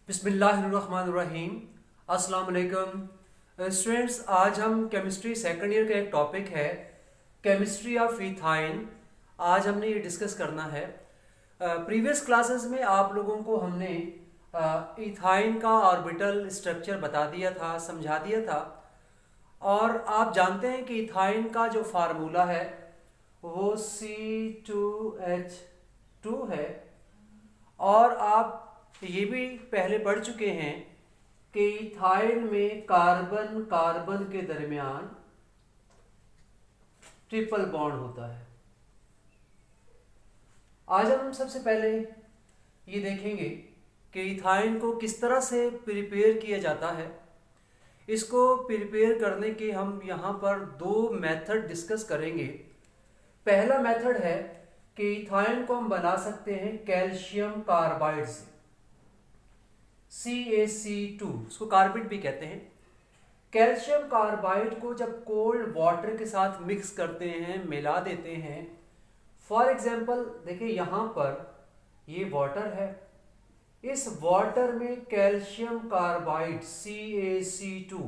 बिस्मिल्लाहिर्रहमानिर्रहीम। अस्सलाम वालेकुम स्टूडेंट्स, आज हम केमिस्ट्री सेकंड ईयर का एक टॉपिक है केमिस्ट्री ऑफ इथाइन। आज हमने ये डिस्कस करना है। प्रीवियस क्लासेस में आप लोगों को हमने इथाइन का ऑर्बिटल स्ट्रक्चर बता दिया था, समझा दिया था। और आप जानते हैं कि इथाइन का जो फार्मूला है वो C2H2 है। और आप ये भी पहले पढ़ चुके हैं कि इथाइन में कार्बन कार्बन के दरमियान ट्रिपल बॉन्ड होता है। आज हम सबसे पहले ये देखेंगे कि इथाइन को किस तरह से प्रिपेयर किया जाता है। इसको प्रिपेयर करने के हम यहाँ पर दो मेथड डिस्कस करेंगे। पहला मेथड है कि इथाइन को हम बना सकते हैं कैल्शियम कार्बाइड से, CaC2, उसको कार्बाइड भी कहते हैं। कैल्शियम कार्बाइड को जब कोल्ड वाटर के साथ मिक्स करते हैं, मिला देते हैं। फॉर एग्जांपल देखिए, यहाँ पर ये वाटर है, इस वाटर में कैल्शियम कार्बाइड CaC2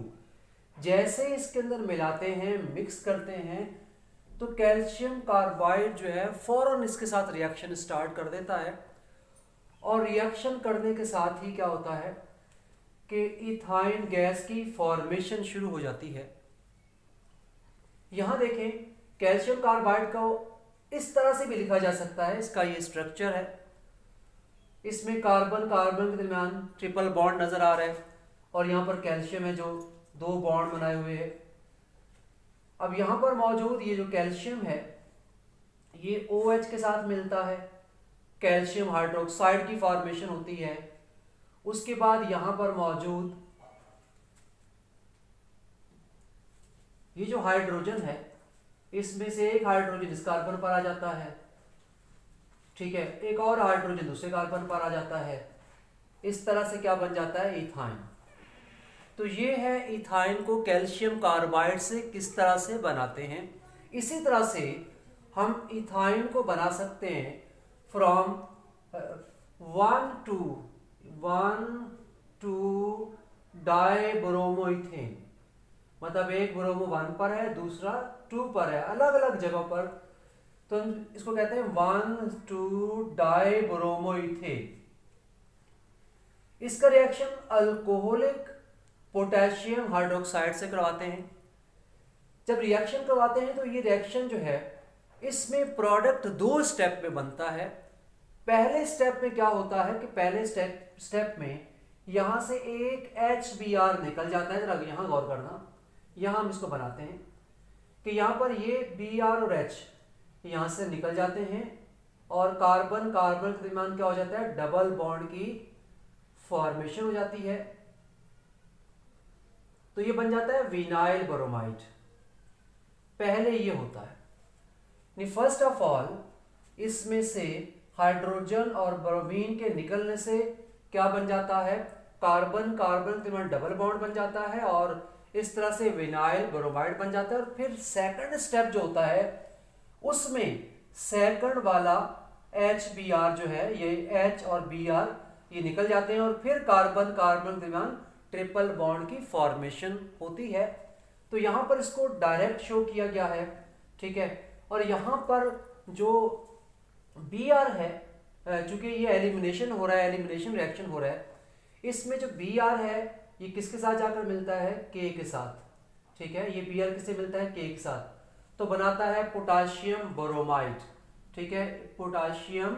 जैसे इसके अंदर मिलाते हैं, मिक्स करते हैं, तो कैल्शियम कार्बाइड जो है फौरन इसके साथ रिएक्शन स्टार्ट कर देता है। और रिएक्शन करने के साथ ही क्या होता है कि इथाइन गैस की फॉर्मेशन शुरू हो जाती है। यहां देखें, कैल्शियम कार्बाइड को इस तरह से भी लिखा जा सकता है। इसका ये स्ट्रक्चर है, इसमें कार्बन कार्बन के दरमियान ट्रिपल बॉन्ड नजर आ रहा है और यहाँ पर कैल्शियम है जो दो बॉन्ड बनाए हुए है। अब यहाँ पर मौजूद ये जो कैल्शियम है ये OH के साथ मिलता है, कैल्शियम हाइड्रोक्साइड की फॉर्मेशन होती है। उसके बाद यहां पर मौजूद ये जो हाइड्रोजन है, इसमें से एक हाइड्रोजन इस कार्बन पर आ जाता है, ठीक है, एक और हाइड्रोजन दूसरे कार्बन पर आ जाता है। इस तरह से क्या बन जाता है, इथाइन। तो ये है इथाइन को कैल्शियम कार्बाइड से किस तरह से बनाते हैं। इसी तरह से हम इथाइन को बना सकते हैं फ्रॉम 1 to डाइब्रोमोइथेन। मतलब एक ब्रोमो 1 पर है, दूसरा 2 पर है, अलग अलग जगह पर। तो हम इसको कहते हैं 1 to डाइब्रोमोइथेन। इसका रिएक्शन अल्कोहलिक पोटेशियम हाइड्रोक्साइड से करवाते हैं। जब रिएक्शन करवाते हैं तो ये रिएक्शन जो है इसमें प्रोडक्ट दो स्टेप में बनता है। पहले स्टेप में क्या होता है कि पहले स्टेप में यहां से एक HBr निकल जाता है। जरा यहां गौर करना, यहां हम इसको बनाते हैं कि यहां पर ये Br और H यहां से निकल जाते हैं और कार्बन कार्बन के दरमियान क्या हो जाता है, डबल बॉन्ड की फॉर्मेशन हो जाती है। तो ये बन जाता है विनाइल ब्रोमाइड। पहले ये होता है। फर्स्ट ऑफ ऑल इसमें से हाइड्रोजन और ब्रोमीन के निकलने से क्या बन जाता है, कार्बन कार्बन के दरमियान डबल बॉन्ड बन जाता है और इस तरह से विनाइल ब्रोमाइड बन जाता है। और फिर सेकंड स्टेप जो होता है उसमें सेकंड वाला HBr जो है, ये H और Br ये निकल जाते हैं और फिर कार्बन कार्बन के दरमियान ट्रिपल बॉन्ड की फॉर्मेशन होती है। तो यहां पर इसको डायरेक्ट शो किया गया है, ठीक है। और यहां पर जो Br है, चूंकि ये एलिमिनेशन हो रहा है, एलिमिनेशन रिएक्शन हो रहा है, इसमें जो Br है ये किसके साथ जाकर मिलता है, K के साथ, ठीक है। ये Br किससे मिलता है, K के साथ, तो बनाता है पोटाशियम ब्रोमाइड, ठीक है। पोटाशियम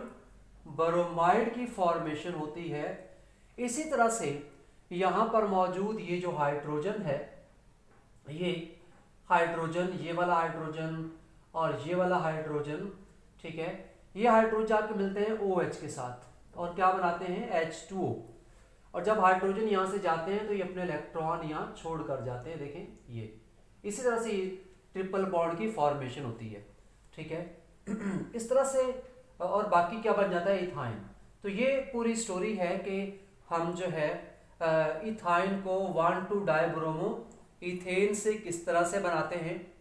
ब्रोमाइड की फॉर्मेशन होती है। इसी तरह से यहां पर मौजूद ये जो हाइड्रोजन है, ये हाइड्रोजन, ये वाला हाइड्रोजन और ये वाला हाइड्रोजन, ठीक है, ये हाइड्रोजन जाके मिलते हैं OH के साथ और क्या बनाते हैं, H2O। और जब हाइड्रोजन यहाँ से जाते हैं तो ये अपने इलेक्ट्रॉन यहाँ छोड़ कर जाते हैं, देखें ये। इसी तरह से ट्रिपल बॉन्ड की फॉर्मेशन होती है, ठीक है। इस तरह से और बाकी क्या बन जाता है, इथाइन। तो ये पूरी स्टोरी है कि हम जो है इथाइन को 1 to डाइब्रोमो इथेन से किस तरह से बनाते हैं।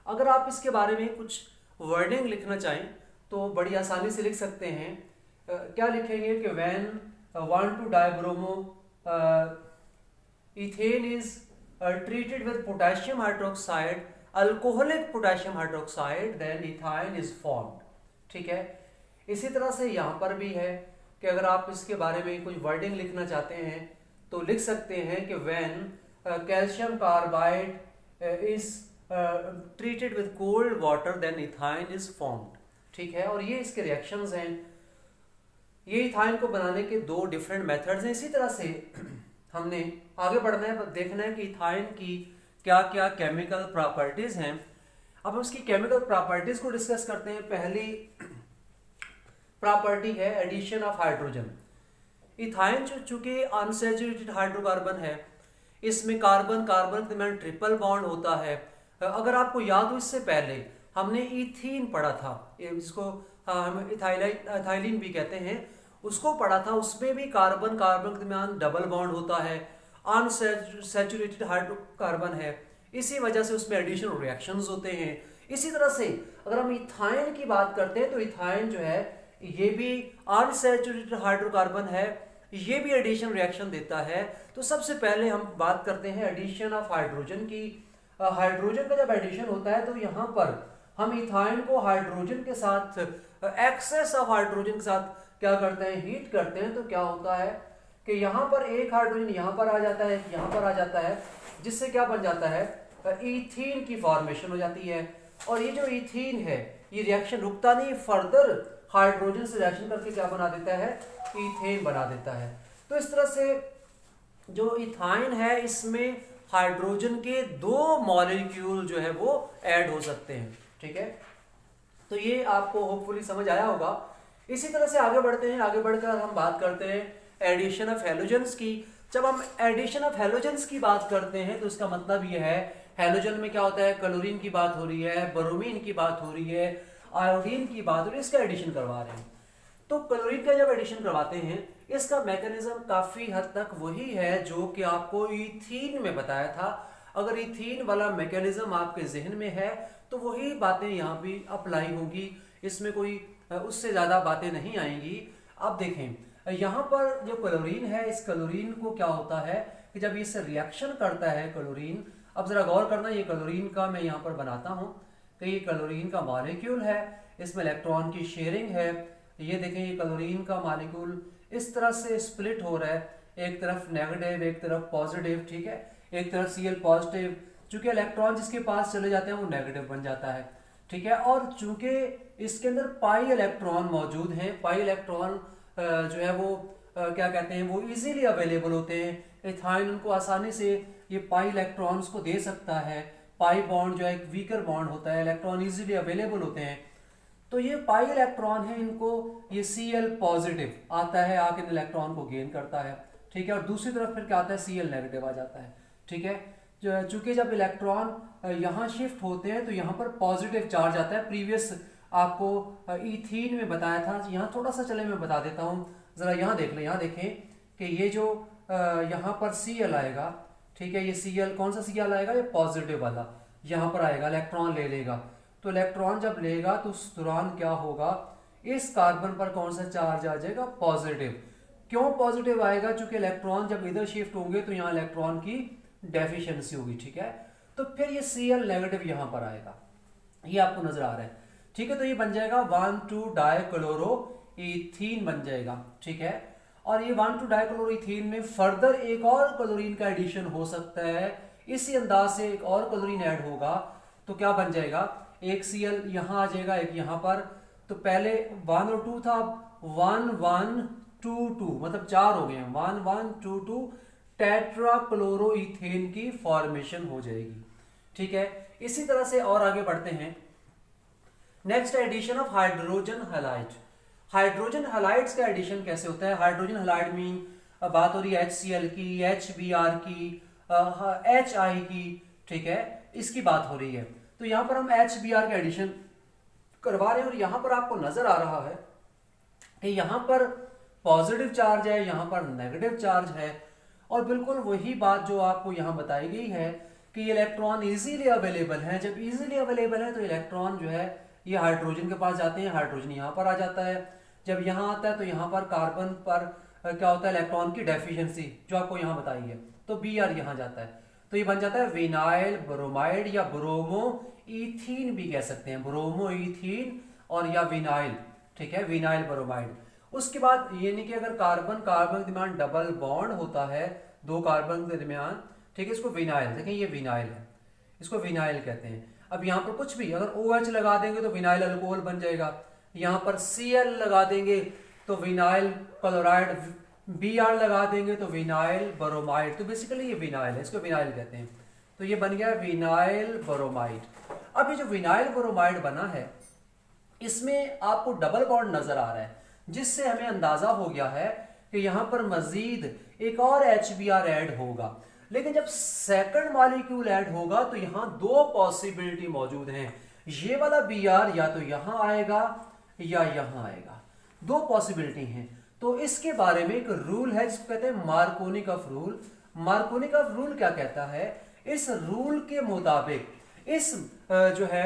अगर आप इसके बारे में कुछ वर्डिंग लिखना चाहें तो बड़ी आसानी से लिख सकते हैं। क्या लिखेंगे कि when 1,2 dibromo ethane is treated with potassium hydroxide, alcoholic potassium hydroxide, then ethyne is formed. ठीक है, इसी तरह से यहाँ पर भी है कि अगर आप इसके बारे में कोई वर्डिंग लिखना चाहते हैं तो लिख सकते हैं कि when calcium carbide is treated with cold water then ethyne is formed. ठीक है, और ये इसके रिएक्शंस हैं, ये इथाइन को बनाने के दो डिफरेंट मेथड्स हैं. इसी तरह से हमने आगे बढ़ना है, देखना है कि इथाइन की क्या क्या केमिकल प्रॉपर्टीज हैं. अब हम उसकी केमिकल प्रॉपर्टीज को डिस्कस करते हैं. पहली प्रॉपर्टी है एडिशन ऑफ हाइड्रोजन. इथाइन जो चूंकि अनसैचुरेटेड हाइड्रोकार्बन है, इसमें कार्बन कार्बन के दरमियान ट्रिपल बॉन्ड होता है. अगर आपको याद हो इससे पहले हमने इथीन पढ़ा था, जिसको हम इथाइलिन भी कहते हैं, उसको पढ़ा था. उसमें भी कार्बन कार्बन के दरमियान डबल बॉन्ड होता है, अनसैचुरेटेड हाइड्रोकार्बन है, इसी वजह से उसमें एडिशनल रिएक्शंस होते हैं. इसी तरह से अगर हम इथाइन की बात करते हैं तो इथाइन जो है ये भी अनसैचुरेटेड हाइड्रोकार्बन है, ये भी एडिशन रिएक्शन देता है. तो सबसे पहले हम बात करते हैं एडिशन ऑफ हाइड्रोजन की. हाइड्रोजन का जब एडिशन होता है तो यहाँ पर हम इथाइन को हाइड्रोजन के साथ, एक्सेस ऑफ हाइड्रोजन के साथ क्या करते हैं, हीट करते हैं. तो क्या होता है कि यहाँ पर एक हाइड्रोजन यहाँ पर आ जाता है, यहाँ पर आ जाता है, जिससे क्या बन जाता है, इथीन की फॉर्मेशन हो जाती है. और ये जो इथीन है ये रिएक्शन रुकता नहीं, फर्दर हाइड्रोजन से रिएक्शन करके क्या बना देता है, इथेन बना देता है. तो इस तरह से जो इथाइन है इसमें हाइड्रोजन के दो मॉलिक्यूल जो है वो ऐड हो सकते हैं. ठीक है, तो ये आपको होपफुली समझ आया होगा. इसी तरह से आगे बढ़ते हैं. आगे बढ़कर हम बात करते हैं एडिशन ऑफ हैलोजेंस की. जब हम एडिशन ऑफ हैलोजेंस की बात करते हैं तो इसका मतलब ये है, हैलोजन में क्या होता है, क्लोरीन की बात हो रही है, ब्रोमीन की बात हो रही है, आयोडीन की बात हो रही है, इसका एडिशन करवा रहे हैं. तो क्लोरीन का जब एडिशन करवाते हैं इसका मैकेनिज्म काफी हद तक वही है जो कि आपको इथीन में बताया था. अगर इथीन वाला मैकेनिज्म आपके जहन में है तो वही बातें यहाँ भी अप्लाई होंगी, इसमें कोई उससे ज़्यादा बातें नहीं आएंगी. अब देखें यहाँ पर जो क्लोरीन है, इस क्लोरीन को क्या होता है कि जब इससे रिएक्शन करता है क्लोरीन, अब ज़रा गौर करना, ये क्लोरीन का मैं यहाँ पर बनाता हूँ कि ये क्लोरीन का मॉलिक्यूल है, इसमें इलेक्ट्रॉन की शेयरिंग है. ये देखें ये क्लोरीन का मॉलिक्यूल इस तरह से स्प्लिट हो रहा है, एक तरफ नेगेटिव एक तरफ पॉजिटिव. ठीक है, एक तरफ Cl पॉजिटिव, चूंकि इलेक्ट्रॉन जिसके पास चले जाते हैं वो नेगेटिव बन जाता है. ठीक है, और चूंकि इसके अंदर पाई इलेक्ट्रॉन मौजूद हैं, पाई इलेक्ट्रॉन जो है वो क्या कहते हैं, वो इजीली अवेलेबल होते हैं. इथाइन उनको आसानी से ये पाई इलेक्ट्रॉन्स को दे सकता है. पाई बॉन्ड जो है एक वीकर बॉन्ड होता है, इलेक्ट्रॉन इजीली अवेलेबल होते हैं. तो ये पाई इलेक्ट्रॉन है, इनको ये Cl पॉजिटिव आता है, आके इलेक्ट्रॉन को गेन करता है. ठीक है, और दूसरी तरफ फिर क्या आता है, Cl नेगेटिव आ जाता है. ठीक है, चूंकि जब इलेक्ट्रॉन यहाँ शिफ्ट होते हैं तो यहाँ पर पॉजिटिव चार्ज आता है. प्रीवियस आपको इथीन में बताया था, यहाँ थोड़ा सा चले मैं बता देता हूँ. ज़रा यहाँ देख लें, यहाँ देखें कि ये जो यहाँ पर Cl आएगा, ठीक है, ये Cl कौन सा Cl आएगा, ये पॉजिटिव वाला यहाँ पर आएगा, इलेक्ट्रॉन ले लेगा. तो इलेक्ट्रॉन जब लेगा तो उस दौरान क्या होगा, इस कार्बन पर कौन सा चार्ज आ जाएगा, पॉजिटिव. क्यों पॉजिटिव आएगा, चूंकि इलेक्ट्रॉन जब इधर शिफ्ट होंगे तो यहाँ इलेक्ट्रॉन की डेफिशिएंसी होगी. ठीक है, तो फिर ये Cl नेगेटिव यहाँ पर आएगा, ये आपको नजर आ रहा है. ठीक है, तो ये बन जाएगा 1,2 डाइक्लोरो इथीन बन जाएगा. ठीक है, और ये 1,2 डाइक्लोरो इथीन में फर्दर एक और क्लोरीन का एडिशन हो सकता है. इसी अंदाज से एक और क्लोरीन ऐड होगा तो क्या बन जाएगा, एक Cl यहाँ आ जाएगा, एक यहाँ पर. तो पहले 1 और 2 था, अब 1 1 2 2 मतलब 4 हो गए हैं, 1 1 2 2 टेट्राक्लोरोइथेन की फॉर्मेशन हो जाएगी. ठीक है, इसी तरह से और आगे बढ़ते हैं. Next addition of hydrogen halide. Hydrogen halides का एडिशन कैसे होता है. हाइड्रोजन हैलाइड मीन बात हो रही है HCl की, HBr की, HI की. ठीक है, इसकी बात हो रही है. तो यहाँ पर हम HBr का एडिशन करवा रहे हैं और यहाँ पर आपको नजर आ रहा है कि यहाँ पर पॉजिटिव चार्ज है, यहाँ पर नेगेटिव चार्ज है. और बिल्कुल वही बात जो आपको यहाँ बताई गई है कि ये इलेक्ट्रॉन इजीली अवेलेबल है. जब इजीली अवेलेबल है तो इलेक्ट्रॉन जो है ये हाइड्रोजन के पास जाते हैं, हाइड्रोजन यहाँ पर आ जाता है. जब यहाँ आता है तो यहाँ पर कार्बन पर क्या होता है, इलेक्ट्रॉन की डेफिशिएंसी जो आपको यहाँ बताई है, तो Br यहाँ जाता है, तो ये बन जाता है विनाइल ब्रोमाइड या ब्रोमो इथीन भी कह सकते हैं, ब्रोमो इथीन और या विनाइल, ठीक है, विनाइल ब्रोमाइड। उसके बाद ये नहीं कि अगर कार्बन कार्बन के दरमियान डबल बॉन्ड होता है, दो कार्बन के दरमियान, ठीक है, इसको विनाइल, देखें ये विनाइल है, इसको विनाइल कहते हैं। अब यहाँ पर कुछ भी अगर OH लगा देंगे तो विनाइल अल्कोहल बन जाएगा, यहाँ पर Cl लगा देंगे तो विनाइल क्लोराइड, Br लगा देंगे तो विनाइल ब्रोमाइड, तो बेसिकली ये विनाइल है, इसको विनाइल कहते हैं। तो ये बन गया विनाइल ब्रोमाइड। अब ये जो विनाइल ब्रोमाइड बना है इसमें आपको डबल बॉन्ड नजर आ रहा है, जिससे हमें अंदाजा हो गया है कि यहाँ पर मजीद एक और HBr ऐड होगा। लेकिन जब सेकंड मॉलिक्यूल ऐड होगा तो यहाँ दो पॉसिबिलिटी मौजूद हैं, ये वाला Br या तो यहाँ आएगा या यहाँ आएगा, दो पॉसिबिलिटी हैं। तो इसके बारे में एक रूल है जिसको कहते हैं मार्कोनिकॉफ रूल। मार्कोनिकॉफ रूल क्या कहता है, इस रूल के मुताबिक इस जो है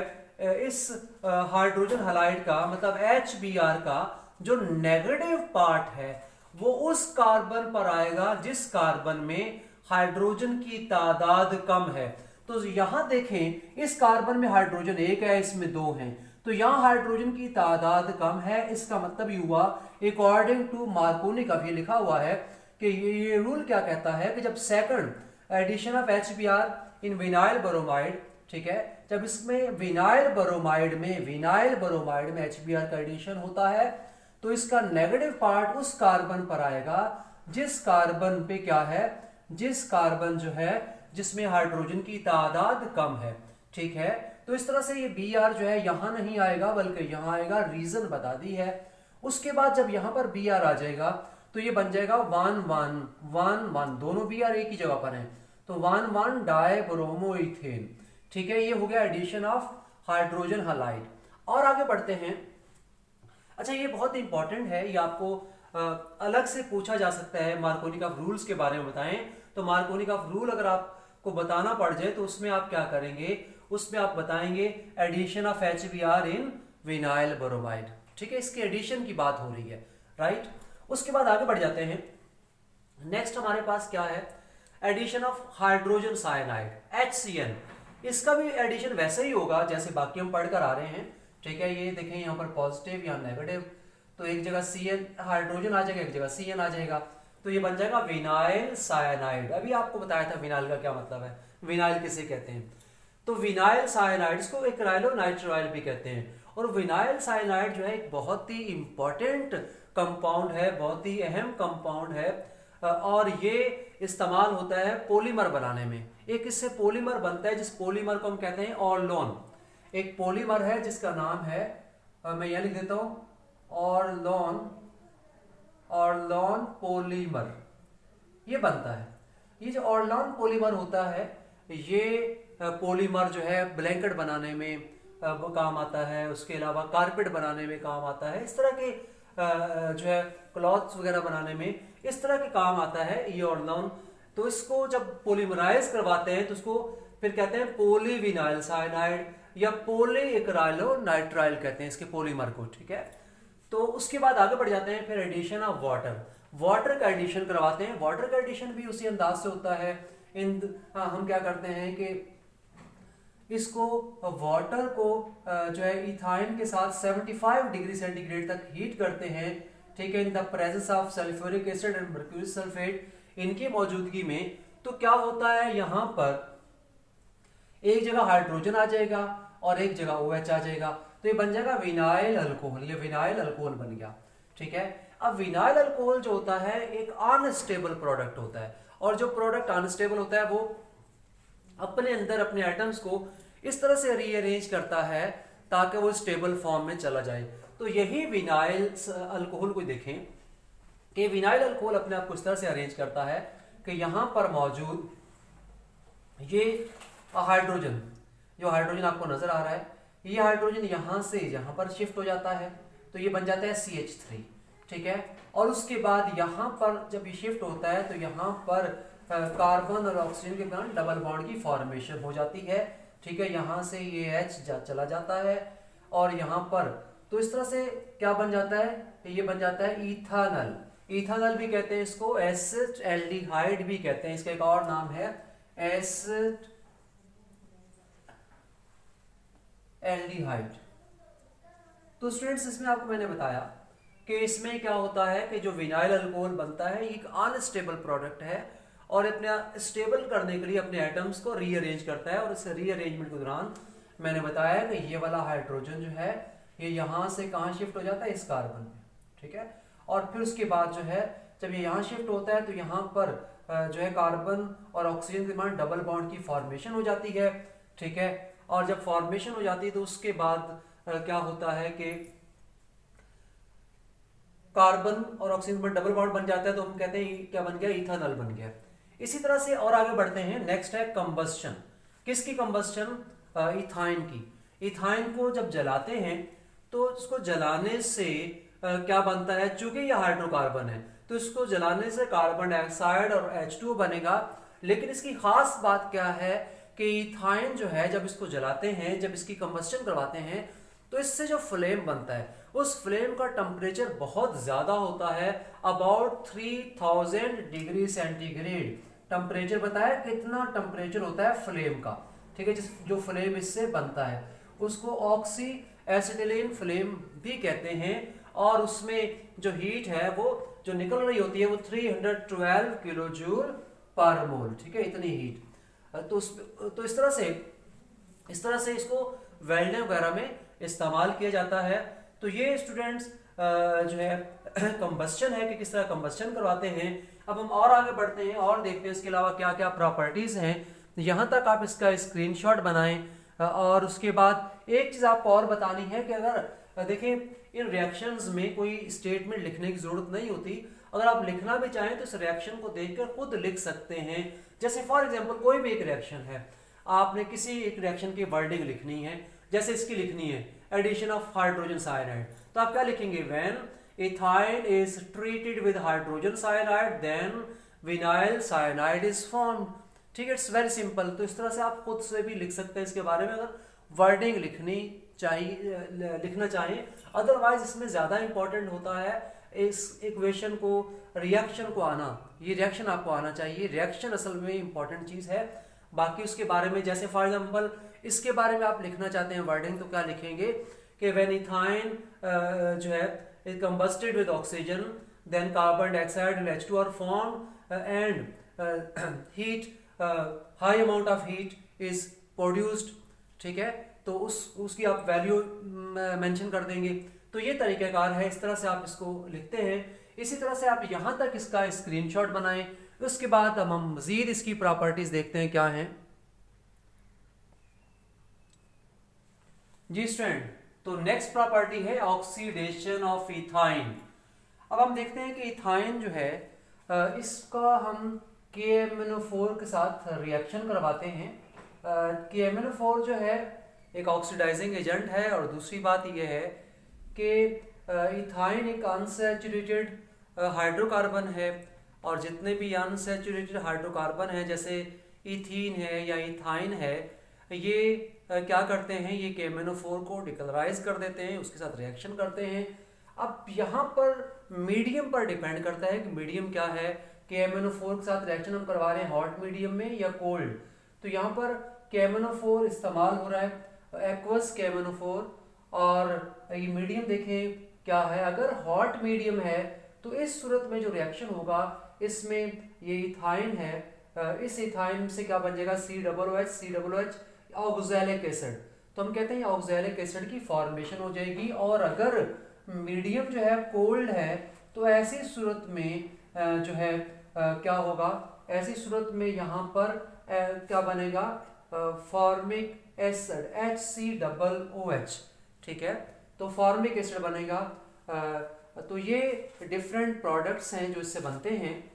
इस हाइड्रोजन हैलाइड का मतलब HBr का जो नेगेटिव पार्ट है वो उस कार्बन पर आएगा जिस कार्बन में हाइड्रोजन की तादाद कम है। तो यहां देखें इस कार्बन में हाइड्रोजन एक है, इसमें दो हैं, तो यहां हाइड्रोजन की तादाद कम है। इसका मतलब ये हुआ अकॉर्डिंग टू मार्कोनिकॉफ, ये लिखा हुआ है कि ये रूल क्या कहता है कि जब second edition of HBr in vinyl bromide, ठीक है, जब इसमें विनाइल ब्रोमाइड में HBr का एडिशन होता है तो इसका नेगेटिव पार्ट उस कार्बन पर आएगा जिस कार्बन पे क्या है, जिस कार्बन जो है जिसमें हाइड्रोजन की तादाद कम है, ठीक है। तो इस तरह से ये Br जो है यहां नहीं आएगा बल्कि यहां आएगा, रीजन बता दी है। उसके बाद जब यहां पर Br आ जाएगा तो ये बन जाएगा 1,1,1,1, दोनों Br एक ही जगह पर हैं, तो 1,1 डाई ब्रोमो इथेन, ठीक है। ये हो गया एडिशन ऑफ हाइड्रोजन हैलाइड। और आगे बढ़ते हैं। अच्छा, ये बहुत इंपॉर्टेंट है, ये आपको अलग से पूछा जा सकता है, मार्कोनिकॉफ रूल्स के बारे में बताएं। तो मार्कोनिकॉफ रूल अगर आपको बताना पड़ जाए तो उसमें आप क्या करेंगे, उसमें आप बताएंगे addition of HBr in vinyl bromide, ठीक है, इसके एडिशन की बात हो रही है, राइट। उसके बाद आगे बढ़ जाते हैं। नेक्स्ट हमारे पास क्या है, addition of hydrogen cyanide HCN। इसका भी एडिशन वैसे ही होगा जैसे बाकी हम पढ़कर आ रहे हैं, ठीक है। ये देखें यहाँ पर पॉजिटिव या नेगेटिव, तो एक जगह Cn हाइड्रोजन आ जाएगा, एक जगह Cn आ जाएगा, तो ये बन जाएगा विनाइल साइनाइड। अभी आपको बताया था विनाइल का क्या मतलब है, विनाइल किसे कहते हैं, तो विनाइल साइनाइड इसको एक्राइलोनाइट्राइल भी कहते हैं। और विनाइल साइनाइड जो है एक बहुत ही इंपॉर्टेंट कंपाउंड है, बहुत ही अहम कंपाउंड है, और ये इस्तेमाल होता है पॉलीमर बनाने में। एक इससे पॉलीमर बनता है जिस पॉलीमर को हम कहते हैं ऑर्लोन। एक पॉलीमर है जिसका नाम है, मैं यह लिख देता हूं, ऑर्लोन पॉलीमर, ये बनता है। ये जो ऑर्लोन पॉलीमर होता है ये पॉलीमर जो है ब्लैंकेट बनाने में काम आता है, उसके अलावा कारपेट बनाने में काम आता है, इस तरह के जो है क्लॉथ्स वगैरह बनाने में इस तरह के काम आता है ये ऑर्लोन। तो इसको जब पॉलीमराइज करवाते हैं तो उसको फिर कहते हैं पॉलीविनाइल साइनाइड या पॉलीएक्राइलोनाइट्राइल कहते हैं इसके पॉलीमर को, ठीक है। तो उसके बाद आगे बढ़ जाते हैं, फिर एडिशन ऑफ वाटर का एडिशन करवाते हैं। वाटर का एडिशन भी उसी अंदाज से होता है। हम क्या करते हैं कि इसको वाटर को जो है इथाइन के साथ 75 डिग्री सेंटीग्रेड तक हीट करते हैं, ठीक है, in the presence of sulphuric acid and mercury sulphate, इनकी मौजूदगी में। तो क्या होता है, यहाँ पर एक जगह हाइड्रोजन आ जाएगा और एक जगह OH आ जाएगा, तो ये बन जाएगा विनाइल अल्कोहल, ये विनाइल अल्कोहल बन गया, ठीक है। अब विनाइल अल्कोहल जो होता है एक अनस्टेबल प्रोडक्ट होता है, और जो प्रोडक्ट अनस्टेबल होता है वो अपने अंदर अपने एटम्स को इस तरह से रीअरेंज करता है ताकि वो स्टेबल फॉर्म में चला जाए। तो यही विनाइल अल्कोहल को देखें कि विनाइल अल्कोहल अपने आप को इस तरह से अरेंज करता है कि यहाँ पर मौजूद ये हाइड्रोजन, जो हाइड्रोजन आपको नजर आ रहा है, ये हाइड्रोजन यहाँ से यहाँ पर शिफ्ट हो जाता है, तो ये बन जाता है CH3, ठीक है। और उसके बाद यहाँ पर जब ये शिफ्ट होता है तो यहाँ पर कार्बन और ऑक्सीजन के कारण डबल बॉन्ड की फॉर्मेशन हो जाती है, ठीक है। यहाँ से ये H चला जाता है और यहाँ पर, तो इस तरह से क्या बन जाता है, ये बन जाता है इथानल। इथानॉल भी कहते हैं इसको, एसिड एल्डिहाइड भी कहते हैं, इसका एक और नाम है एसिड एल्डिहाइड। तो स्टूडेंट्स इसमें आपको मैंने बताया कि इसमें क्या होता है कि जो विनाइल अल्कोहल बनता है ये एक अनस्टेबल प्रोडक्ट है और अपने स्टेबल करने के लिए अपने एटम्स को रीअरेंज करता है। और इस रीअरेंजमेंट के दौरान मैंने बताया कि ये वाला हाइड्रोजन जो है ये यहाँ से कहाँ शिफ्ट हो जाता है, इस कार्बन में, ठीक है। और फिर उसके बाद जो है जब ये यहाँ शिफ्ट होता है तो यहाँ पर जो है कार्बन और ऑक्सीजन के दरमियान डबल बॉन्ड की फॉर्मेशन हो जाती है, ठीक है। और जब फॉर्मेशन हो जाती है तो उसके बाद क्या होता है कि कार्बन और ऑक्सीजन पर डबल बॉन्ड बन जाता है, तो हम कहते हैं क्या बन गया, इथानॉल बन गया। इसी तरह से और आगे बढ़ते हैं, नेक्स्ट है कंबस्शन। किसकी कंबस्शन? इथाइन की। इथाइन को जब जलाते हैं तो इसको जलाने से क्या बनता है, चूंकि यह हाइड्रोकार्बन है तो इसको जलाने से कार्बन डाइऑक्साइड और H2 बनेगा। लेकिन इसकी खास बात क्या है कि इथाइन जो है जब इसको जलाते हैं, जब इसकी कंबस्शन करवाते हैं तो इससे जो फ्लेम बनता है उस फ्लेम का टेम्परेचर बहुत ज्यादा होता है, अबाउट 3000 डिग्री सेंटीग्रेड टेम्परेचर। बताया कितना टेम्परेचर होता है फ्लेम का, ठीक है। जो फ्लेम इससे बनता है उसको ऑक्सी एसिटिलीन फ्लेम भी कहते हैं। और उसमें जो हीट है वो जो निकल रही होती है वो 312 किलो जूल पर मोल, ठीक है, इतनी हीट। तो इस तरह से इसको वेल्डिंग वगैरह में इस्तेमाल किया जाता है। तो ये स्टूडेंट्स जो है कंबस्शन है कि किस तरह कंबस्शन करवाते हैं। अब हम और आगे बढ़ते हैं और देखते हैं इसके अलावा क्या क्या प्रॉपर्टीज हैं। यहाँ तक आप इसका स्क्रीनशॉट बनाएं। और उसके बाद एक चीज़ आपको और बतानी है कि अगर देखें इन रिएक्शंस में कोई स्टेटमेंट लिखने की जरूरत नहीं होती, अगर आप लिखना भी चाहें तो इस रिएक्शन को देखकर खुद लिख सकते हैं। जैसे फॉर एग्जांपल कोई भी एक रिएक्शन है, आपने किसी एक रिएक्शन की वर्डिंग लिखनी है, जैसे इसकी लिखनी है एडिशन ऑफ हाइड्रोजन साइनाइड, तो आप क्या लिखेंगे, when ethyne is treated with hydrogen cyanide then vinyl cyanide is formed, ठीक है। It's very simple. तो इस तरह से आप खुद से भी लिख सकते हैं इसके बारे में अगर वर्डिंग लिखना चाहें। अदरवाइज इसमें ज़्यादा इंपॉर्टेंट होता है इस इक्वेशन को, रिएक्शन को आना, ये रिएक्शन आपको आना चाहिए। रिएक्शन असल में इंपॉर्टेंट चीज़ है। बाकी उसके बारे में जैसे फॉर एग्जांपल इसके बारे में आप लिखना चाहते हैं वर्डिंग, तो क्या लिखेंगे कि व्हेन इथाइन जो है is combusted with oxygen then carbon dioxide and H2 are formed and heat high amount of heat is produced, ठीक है। तो उसकी आप वैल्यू मेंशन कर देंगे। तो ये तरीक़ाकार है, इस तरह से आप इसको लिखते हैं। इसी तरह से आप यहाँ तक इसका स्क्रीनशॉट बनाएं। उसके बाद हम मज़ीद इसकी प्रॉपर्टीज देखते हैं क्या हैं। जी स्टूडेंट, तो नेक्स्ट प्रॉपर्टी है ऑक्सीडेशन ऑफ इथाइन। अब हम देखते हैं कि इथाइन जो है इसका हम KMnO4 के साथ रिएक्शन करवाते हैं। KMnO4 जो है एक ऑक्सीडाइजिंग एजेंट है। और दूसरी बात यह है कि इथाइन एक अनसैचुरेटेड हाइड्रोकार्बन है। और जितने भी अनसैचुरेटेड हाइड्रोकार्बन हैं जैसे इथीन है या इथाइन है, ये क्या करते हैं, ये KMnO4 को डिकलराइज कर देते हैं, उसके साथ रिएक्शन करते हैं। अब यहाँ पर मीडियम पर डिपेंड करता है कि मीडियम क्या है। KMnO4 के साथ रिएक्शन हम करवा रहे हैं हॉट मीडियम में या कोल्ड। तो यहाँ पर KMnO4 इस्तेमाल हो रहा है, एक्वस KMnO4। और ये मीडियम देखें क्या है, अगर हॉट मीडियम है तो इस सूरत में जो रिएक्शन होगा इसमें ये इथाइन है, इस इथाइन से क्या बन जाएगा, COOH ऑक्सैलिक एसिड। तो हम कहते हैं ऑक्सैलिक एसिड की फॉर्मेशन हो जाएगी। और अगर मीडियम जो है कोल्ड है तो ऐसी सूरत में जो है क्या होगा, ऐसी सूरत में यहाँ पर क्या बनेगा, फॉर्मिक एसिड HCOOH, ठीक है। तो फॉर्मिक एसिड बनेगा। तो ये डिफरेंट प्रोडक्ट्स हैं जो इससे बनते हैं।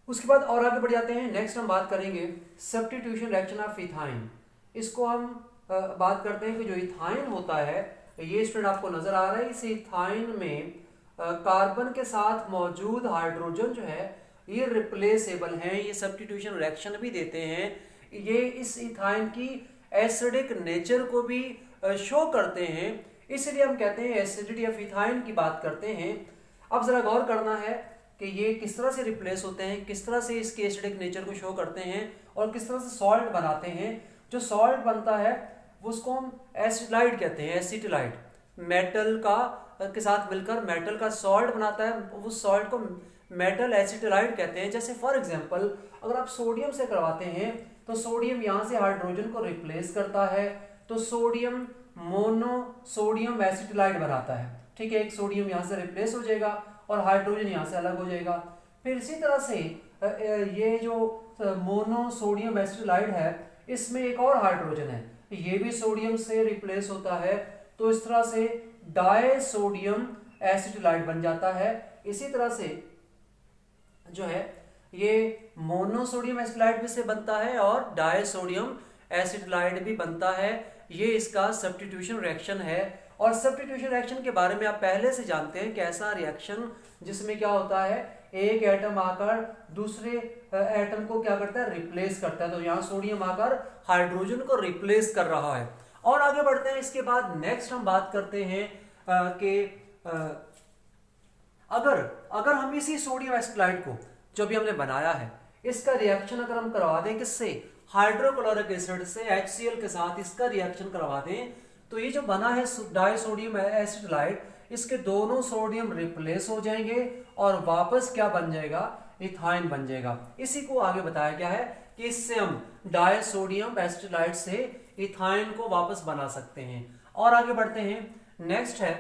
उसके बाद और आगे बढ़ जाते हैं। नेक्स्ट हम बात करेंगे सब्स्टिट्यूशन रिएक्शन ऑफ इथाइन। इसको हम बात करते हैं कि जो इथाइन होता है, ये स्टूडेंट आपको नजर आ रहा है, इस इथाइन में कार्बन के साथ मौजूद हाइड्रोजन जो है ये रिप्लेसेबल हैं, ये सब्स्टिट्यूशन रिएक्शन भी देते हैं। ये इस इथाइन की एसिडिक नेचर को भी शो करते हैं। इसलिए हम कहते हैं एसिडिटी ऑफ इथाइन की बात करते हैं। अब जरा गौर करना है कि ये किस तरह से रिप्लेस होते हैं, किस तरह से इसके एसिडिक नेचर को शो करते हैं और किस तरह से सॉल्ट बनाते हैं। जो सॉल्ट बनता है वो उसको हम एसिटाइड कहते हैं, एसिटिलाइड। मेटल का के साथ मिलकर मेटल का सॉल्ट बनाता है, उस सॉल्ट को मेटल एसिटिलाइड कहते हैं। जैसे फॉर एग्जांपल अगर आप सोडियम से करवाते हैं तो सोडियम यहाँ से हाइड्रोजन को रिप्लेस करता है तो सोडियम मोनो सोडियम एसिटिलाइड बनाता है। ठीक है, एक सोडियम यहाँ से रिप्लेस हो जाएगा और हाइड्रोजन यहाँ से अलग हो जाएगा। फिर इसी तरह से ये जो मोनो सोडियम एसिटिलाइड है इसमें एक और हाइड्रोजन है, ये भी सोडियम से रिप्लेस होता है तो इस तरह से डाई सोडियम एसिटिलाइड बन जाता है। इसी तरह से जो है ये मोनोसोडियम एसिटिलाइड भी से बनता है और डाई सोडियम एसिटिलाइड भी बनता है। ये इसका सब्स्टिट्यूशन रिएक्शन है। और सब्स्टिट्यूशन रिएक्शन के बारे में आप पहले से जानते हैं कि ऐसा रिएक्शन जिसमें क्या होता है, एक एटम आकर दूसरे एटम को क्या करता है, रिप्लेस करता है। तो यहाँ सोडियम आकर हाइड्रोजन को रिप्लेस कर रहा है। और आगे बढ़ते हैं, इसके बाद नेक्स्ट हम बात करते हैं कि अगर हम इसी सोडियम एसिटिलाइड को जो भी हमने बनाया है इसका रिएक्शन अगर हम करवा दें किससे, हाइड्रोक्लोरिक एसिड से HCl के साथ इसका रिएक्शन करवा दें तो ये जो बना है डाई सोडियम एसिटिलाइड, इसके दोनों सोडियम रिप्लेस हो जाएंगे और वापस क्या बन जाएगा, इथाइन बन जाएगा। इसी को आगे बताया गया है कि इससे हम डाई सोडियम एसिटिलाइड से इथाइन को वापस बना सकते हैं। और आगे बढ़ते हैं, नेक्स्ट है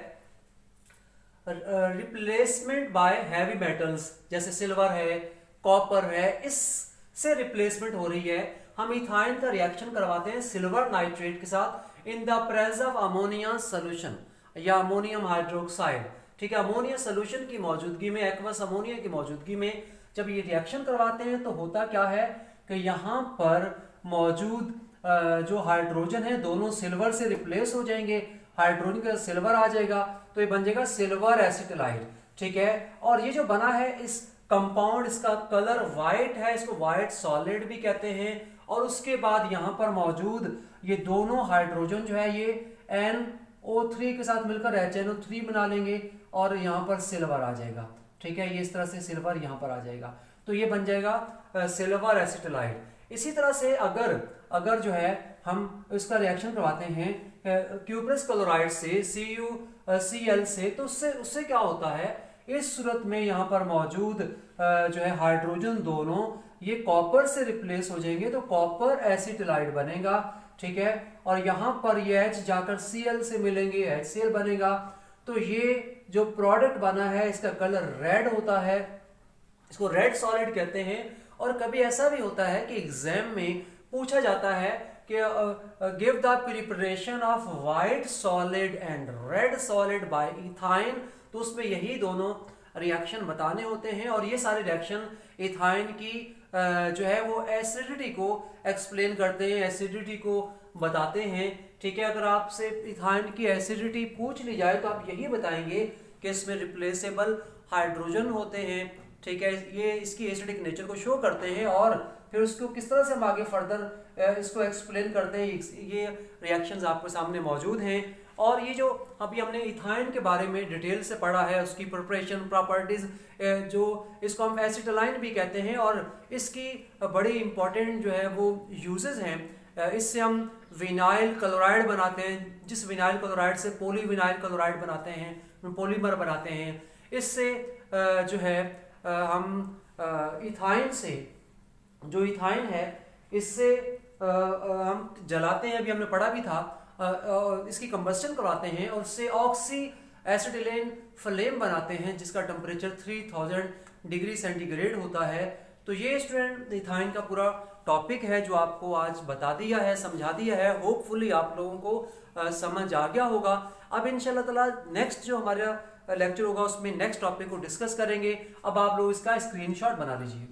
रिप्लेसमेंट बाय हैवी मेटल्स, जैसे सिल्वर है, कॉपर है, इससे रिप्लेसमेंट हो रही है। हम इथाइन का रिएक्शन करवाते हैं सिल्वर नाइट्रेट के साथ in the presence of ammonia solution या अमोनियम हाइड्रोक्साइड। ठीक है, अमोनिया सोल्यूशन की मौजूदगी में, एक्वस अमोनिया की मौजूदगी में जब ये रिएक्शन करवाते हैं तो होता क्या है कि यहाँ पर मौजूद जो हाइड्रोजन है दोनों सिल्वर से रिप्लेस हो जाएंगे, हाइड्रोजन का सिल्वर आ जाएगा तो ये बन जाएगा सिल्वर एसिटिलाइड। ठीक है, और ये जो बना है इस कंपाउंड, इसका कलर वाइट है, इसको वाइट सॉलिड भी कहते हैं। और उसके बाद यहाँ पर मौजूद ये दोनों हाइड्रोजन जो है ये NO3 के साथ मिलकर HNO3 बना लेंगे और यहाँ पर सिल्वर आ जाएगा। ठीक है, ये इस तरह से सिल्वर यहाँ पर आ जाएगा तो ये बन जाएगा सिल्वर एसिटिलाइड। इसी तरह से अगर जो है हम इसका रिएक्शन करवाते हैं क्यूप्रस क्लोराइड से CuCl से तो उससे क्या होता है, इस सूरत में यहाँ पर मौजूद जो है हाइड्रोजन दोनों ये कॉपर से रिप्लेस हो जाएंगे तो कॉपर एसिटिलाइड बनेगा। ठीक है, और यहाँ पर ये H जाकर Cl से मिलेंगे, HCl बनेगा। तो ये जो प्रोडक्ट बना है इसका कलर रेड होता है, इसको रेड सॉलिड कहते हैं। और कभी ऐसा भी होता है कि एग्जाम में पूछा जाता है कि give the preparation of white solid and red solid bye ethyne, तो उसमें यही दोनों रिएक्शन बताने होते हैं। और ये सारे रिएक्शन इथाइन की जो है वो एसिडिटी को एक्सप्लेन करते हैं, एसिडिटी को बताते हैं। ठीक है, अगर आपसे इथाइन की एसिडिटी पूछ ली जाए तो आप यही बताएंगे कि इसमें रिप्लेसेबल हाइड्रोजन होते हैं। ठीक है, ये इसकी एसिडिक नेचर को शो करते हैं और फिर उसको किस तरह से हम आगे फर्दर इसको एक्सप्लेन करते हैं, ये रिएक्शंस आपके सामने मौजूद हैं। और ये जो अभी हमने इथाइन के बारे में डिटेल से पढ़ा है, उसकी प्रिपरेशन, प्रॉपर्टीज, जो इसको हम एसिटिलाइन भी कहते हैं और इसकी बड़ी इंपॉर्टेंट जो है वो यूजेस हैं। इससे हम विनाइल क्लोराइड बनाते हैं, जिस विनाइल क्लोराइड से पॉलीविनाइल क्लोराइड बनाते हैं, पॉलीमर बनाते हैं। इससे जो है हम इथाइन से, जो इथाइन है इससे हम जलाते हैं, अभी हमने पढ़ा भी था, इसकी कंबस्टन करवाते हैं और उससे ऑक्सी एसिटिलीन फ्लेम बनाते हैं जिसका टेम्परेचर 3000 डिग्री सेंटीग्रेड होता है। तो ये स्टूडेंट इथाइन का पूरा टॉपिक है जो आपको आज बता दिया है, समझा दिया है। होपफुली आप लोगों को समझ आ गया होगा। अब इंशाल्लाह ताला नेक्स्ट जो हमारा लेक्चर होगा उसमें नेक्स्ट टॉपिक को डिस्कस करेंगे। अब आप लोग इसका स्क्रीनशॉट बना लीजिए।